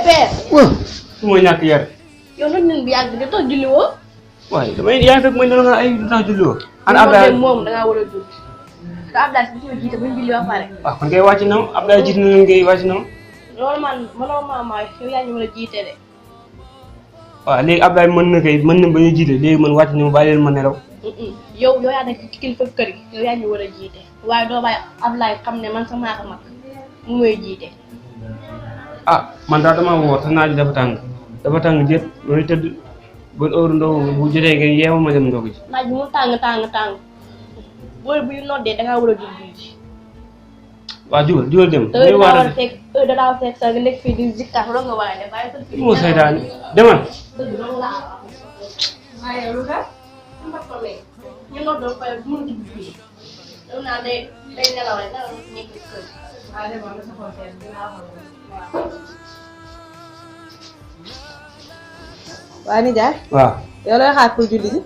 Père. Mooy ñàkk yar. Yow nag ñun bu yàgg di tax julli woo. waaye damay yaa ngi fekk mooy nga ay du tax julli woo. ana Abdoulaye moom da ngaa war a julli. te Abdoulaye si biir jiite bu ñu julli ba pare. waaw kon kay wàcc na ma Abdoulaye jiite na leen ngay wàcc na ma. loolu man mënoo maa yow yaa ñu war a jiite de. waaw léegi Abdoulaye mën na kay mën na ba ñu jiite léegi man wàcc na ma bàyyi leen ma nelaw. yow yaa nekk ci kilifa kër gi yow yaa ñu war a jiite waaye doo bàyyi Abdoulaye xam ne man sama maa ko mag mu may jiite. ah man daal damaa woor te naaj dafa tàng jët loolu tëdd ba heure ndogu bu jotee nga yeewu ma dem ndogu ji. naaj bi mu tàng booy bu ñu noddee da ngaa war a julli ji. waaw jugal dem. da war a fekk sax nga nekk fii di zikkar loolu nga war a def waaye sax. moo saytaane demal. waaye lu tax ñu noddoo pare bu mu dugg fii loolu naa day nelaw rek dara nekk ci kër. waaw demal nga sa xol seen dinaa xam waaw nijaay. waaw. yow looy xaar pour julli ji.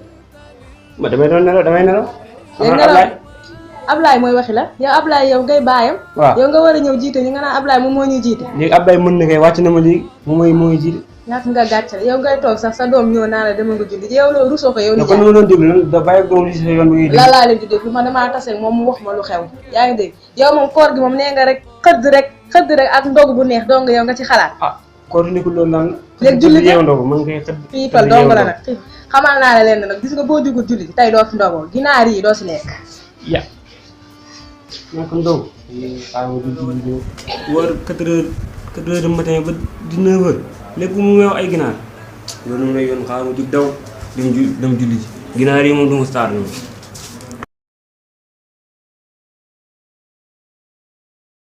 ma damay nelaw. Ablaye mooy waxi la yow Ablaye yow ngay baayam. waaw yow nga war a ñëw jiite ñu nga naan Ablaye moom moo ñuy jiite. léegi Ablaye mën na kay wàcc na ma léegi moom mooy jiite. ñaata nga gàcce yow ngay toog sax sa doom ñëw naa la dama nga julli ji yow loolu rusoo ko yow. nijaay kon ma doon déglu da bàyyi doom li si yoon bi. la laa leen di déglu man damaa tase moom mu wax ma lu xew yaa ngi dégg yow moom koor gi moom nee nga rek xëdd rek ak ndog bu neex dong yow nga ci xalaat. koor nekkul loolu lan. léegi julli ji yeewu ndogu man kay xëdd. xiifal dong la nag xamal naa la leen nag gis nga boo jugul julli ji tey doo fi ndogoo ginaar yi doo si lekk. ya ñàkk ndogu. xaaral ma julli war 4 heures du matin ba 19 heures lépp mu weew ay ginaar loolu moom lay yoon xaaral ma jug daw dem julli ji ginaar yi moom du ma staar noonu.